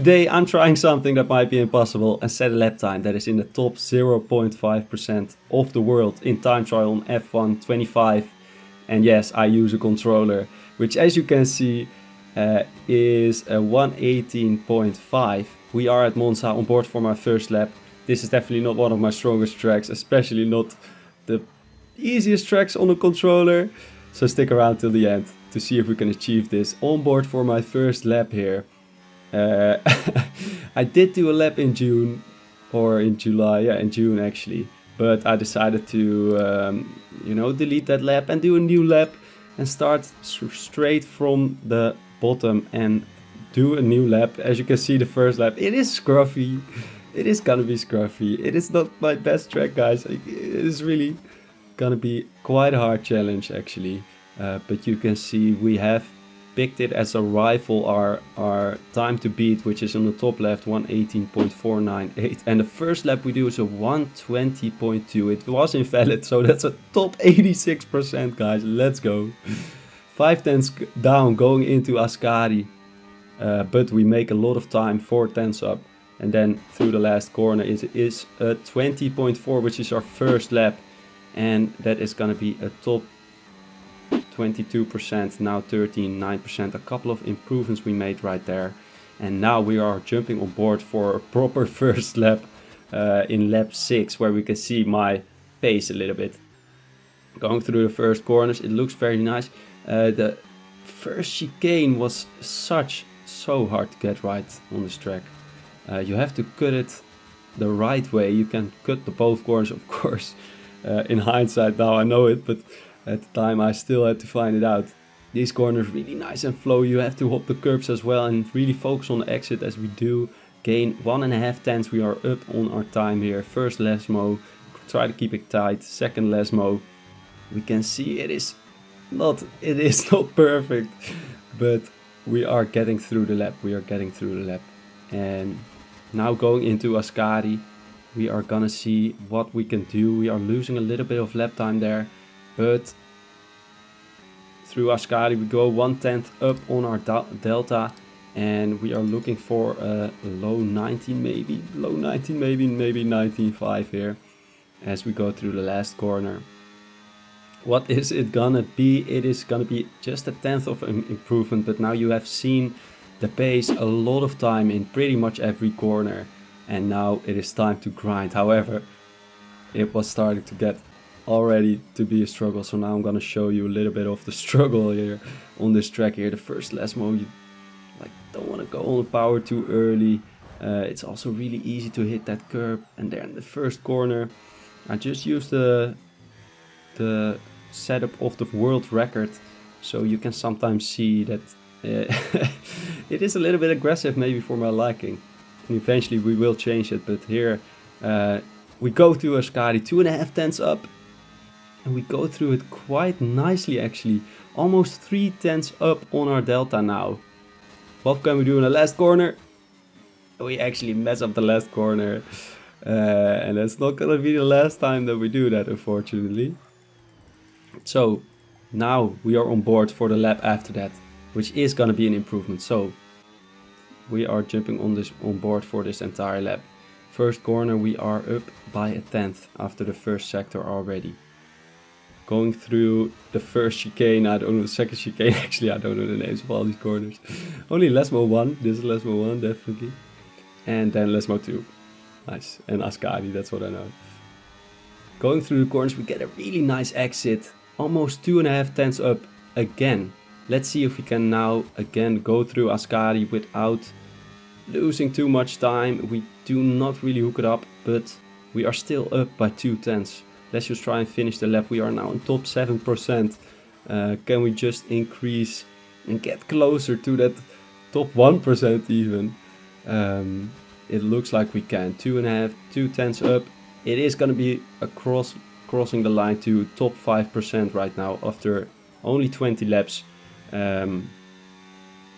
Today I'm trying something that might be impossible and set a lap time that is in the top 0.5% of the world in time trial on F1 25. And yes, I use a controller, which as you can see is a 118.5. We are at Monza on board for my first lap. This is definitely not one of my strongest tracks, especially not the easiest tracks on the controller. So stick around till the end to see if we can achieve this. On board for my first lap here. I did do a lap in June, or in July, yeah, in June actually. But I decided to, delete that lap and do a new lap and start straight from the bottom and do a new lap. As you can see, the first lap, it is scruffy. It is gonna be scruffy. It is not my best track, guys. It is really gonna be quite a hard challenge actually. But you can see we have picked it as a rival, our time to beat, which is on the top left, 118.498, and the first lap we do is a 120.2. It was invalid, so that's a top 86%, guys. Let's go. 5 tenths down going into Ascari, but we make a lot of time, 4 tenths up, and then through the last corner is a 20.4, which is our first lap, and that is gonna be a top 22%, now 13.9%, a couple of improvements we made right there. And now we are jumping on board for a proper first lap in lap 6, where we can see my pace a little bit. Going through the first corners, it looks very nice. The first chicane was so hard to get right on this track. You have to cut it the right way. You can cut the both corners, of course. In hindsight now I know it, but at the time I still had to find it out. These corners really nice and flow. You have to hop the curbs as well and really focus on the exit as we do. Gain 1.5 tenths. We are up on our time here. First Lesmo, try to keep it tight. Second Lesmo. We can see it is not perfect, but we are getting through the lap. And now going into Ascari, we are gonna see what we can do. We are losing a little bit of lap time there. But through Ascari we go 1/10 up on our delta, and we are looking for a low 19 maybe 19.5 here as we go through the last corner. What is it gonna be? It is gonna be just a 10th of an improvement, but now you have seen the pace a lot of time in pretty much every corner, and now it is time to grind. However, it was starting to get already to be a struggle, so now I'm gonna show you a little bit of the struggle here on this track here. The first Lesmo, you don't want to go on the power too early. It's also really easy to hit that curb, and then the first corner I just used the setup of the world record, so you can sometimes see that it is a little bit aggressive maybe for my liking, and eventually we will change it. But here we go to Ascari 2.5 tenths up, and we go through it quite nicely actually. Almost 3 tenths up on our delta now. What can we do in the last corner? We actually mess up the last corner. And that's not gonna be the last time that we do that, unfortunately. So now we are on board for the lap after that, which is gonna be an improvement. So we are jumping on board for this entire lap. First corner we are up by a 10th after the first sector already. Going through the first chicane, I don't know the second chicane actually, I don't know the names of all these corners. Only Lesmo 1, this is Lesmo 1 definitely. And then Lesmo 2, nice. And Ascari, that's what I know. Going through the corners we get a really nice exit, almost 2.5 tenths up again. Let's see if we can now again go through Ascari without losing too much time. We do not really hook it up, but we are still up by 2 tenths. Let's just try and finish the lap. We are now in top 7%. Can we just increase and get closer to that top 1% even? It looks like we can. 2 tenths up. It is going to be a crossing the line to top 5% right now after only 20 laps.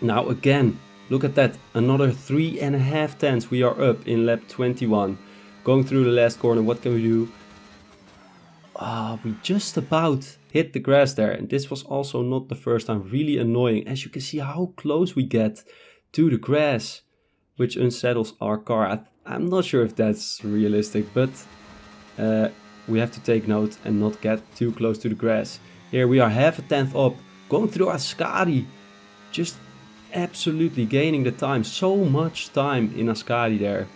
Now again, look at that. Another 3.5 tenths. We are up in lap 21. Going through the last corner, what can we do? We just about hit the grass there, and this was also not the first time. Really annoying, as you can see how close we get to the grass. which unsettles our car. I'm not sure if that's realistic, but we have to take note and not get too close to the grass. Here we are half a tenth up, going through Ascari, just absolutely gaining the time. So much time in Ascari there,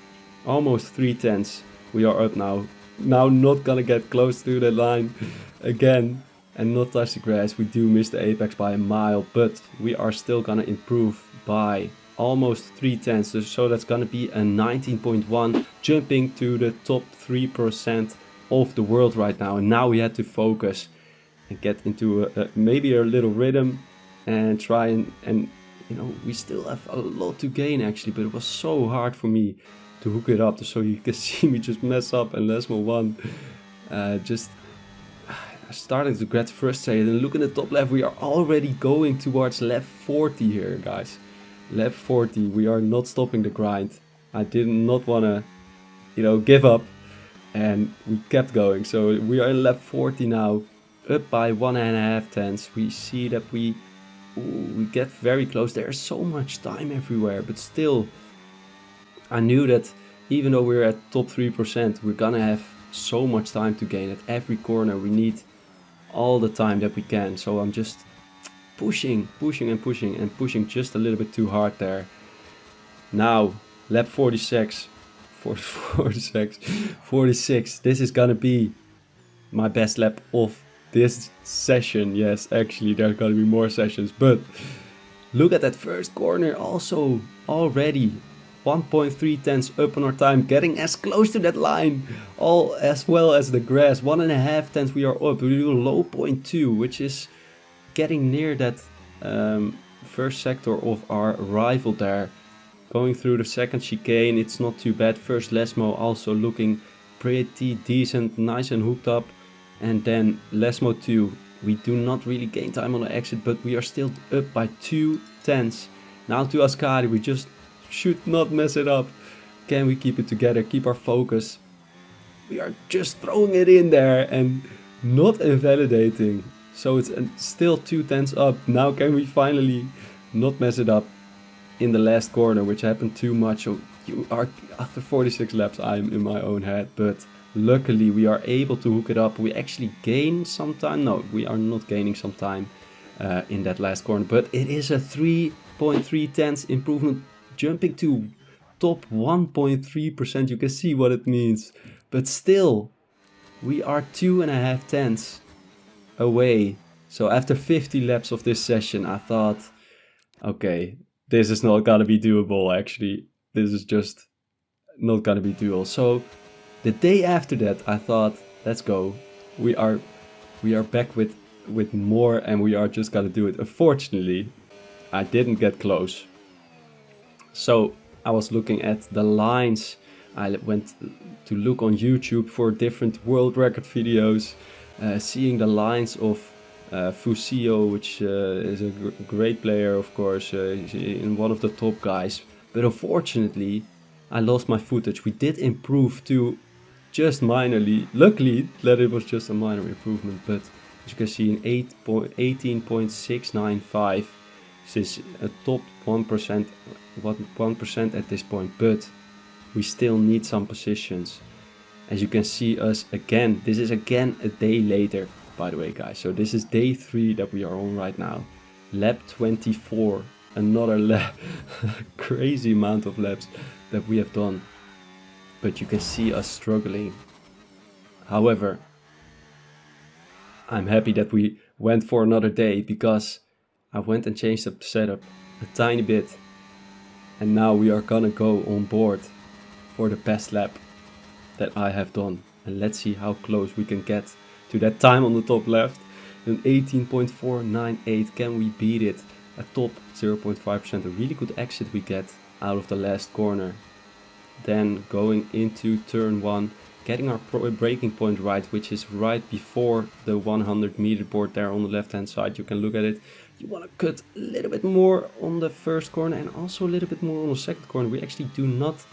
almost 3/10. We are up now. Now not gonna get close to the line again and not touch the grass. We do miss the apex by a mile, but we are still gonna improve by almost 3/10. So that's gonna be a 19.1, jumping to the top 3% of the world right now. And now we had to focus and get into maybe a little rhythm and try and you know, we still have a lot to gain actually, but it was so hard for me to hook it up. So you can see me just mess up and Lesmo won. Just starting to get frustrated. And look at the top left, we are already going towards lap 40 here, guys. Lap 40, we are not stopping the grind. I did not want to, you know, give up, and we kept going. So we are in lap 40 now, up by 1.5 tenths. We see that we get very close. There's so much time everywhere, but still, I knew that even though we're at top 3%, we're gonna have so much time to gain. At every corner, we need all the time that we can. So I'm just pushing just a little bit too hard there. Now, lap 46. This is gonna be my best lap of this session. Yes, actually, there's gonna be more sessions, but look at that first corner. Also, already 1.3 tenths up on our time, getting as close to that line, all as well as the grass. 1.5 tenths we are up. We do low 0.2, which is getting near that first sector of our rival there. Going through the second chicane, it's not too bad. First Lesmo also looking pretty decent, nice and hooked up. And then Lesmo 2, we do not really gain time on the exit, but we are still up by 2 tenths. Now to Ascari, we just should not mess it up. Can we keep it together, keep our focus? We are just throwing it in there and not invalidating. So it's still 2 tenths up. Now can we finally not mess it up in the last corner, which happened too much. So you are, after 46 laps, I'm in my own head, but luckily we are able to hook it up. We actually gain some time. No, we are not gaining some time in that last corner, but it is a 3.3 tenths improvement, jumping to top 1.3%. You can see what it means, but still we are 2.5 tenths away. So after 50 laps of this session, I thought, okay, this is not gonna be doable. Actually, this is just not gonna be doable. So the day after that, I thought, let's go. We are back with more, and we are just gonna do it. Unfortunately, I didn't get close. So I was looking at the lines. I went to look on YouTube for different world record videos, seeing the lines of Fusio, which is a great player, of course, in one of the top guys. But unfortunately, I lost my footage. We did improve to just minorly. Luckily that it was just a minor improvement, but as you can see, in 18.695, this is a top 1% at this point, but we still need some positions. As you can see us again, this is again a day later, by the way, guys. So this is day 3 that we are on right now. Lap 24, another lap. Crazy amount of laps that we have done. But you can see us struggling. However, I'm happy that we went for another day, because I went and changed the setup a tiny bit. And now we are gonna go on board for the best lap that I have done. And let's see how close we can get to that time on the top left. An 18.498. Can we beat it? A top 0.5%. A really good exit we get out of the last corner. Then going into turn 1, getting our braking point right, which is right before the 100 meter board there on the left hand side. You can look at it. You want to cut a little bit more on the first corner and also a little bit more on the second corner. We actually do not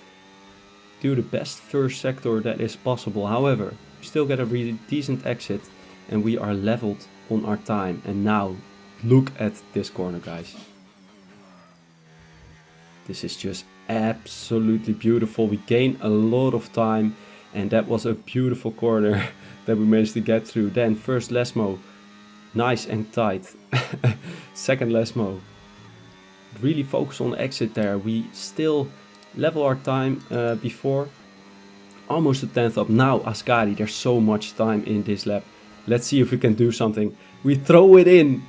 do the best first sector that is possible. However, we still get a really decent exit and we are leveled on our time. And now look at this corner, guys. This is just absolutely beautiful. We gained a lot of time, and that was a beautiful corner that we managed to get through. Then first Lesmo, nice and tight. Second Lesmo, really focus on the exit there. We still level our time before. Almost a tenth up. Now Ascari, there's so much time in this lap. Let's see if we can do something. We throw it in.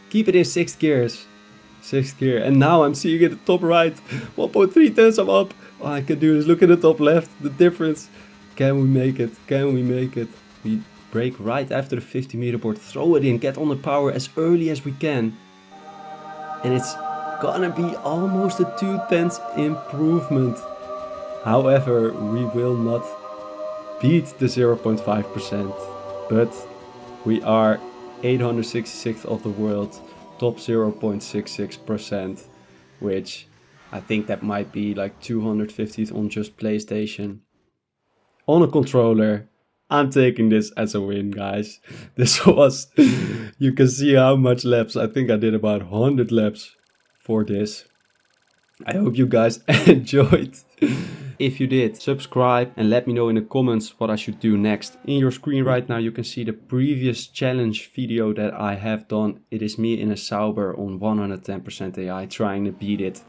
Keep it in 6th gears. 6th gear. And now I'm seeing it at the top right. 1.3 tenths I'm up. Oh, I can do this. Look at the top left. The difference. Can we make it? Can we make it? We brake right after the 50 meter board. Throw it in. Get on the power as early as we can. And it's gonna be almost a 2 tenths improvement. However, we will not beat the 0.5%. But we are 866th of the world. Top 0.66%, which I think that might be like 250th on just PlayStation. On a controller, I'm taking this as a win, guys. This was, you can see how much laps. I think I did about 100 laps for this. I hope you guys enjoyed. If you did, subscribe and let me know in the comments what I should do next. In your screen right now you can see the previous challenge video that I have done. It is me in a Sauber on 110% AI trying to beat it.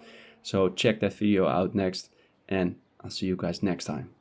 So check that video out next, and I'll see you guys next time.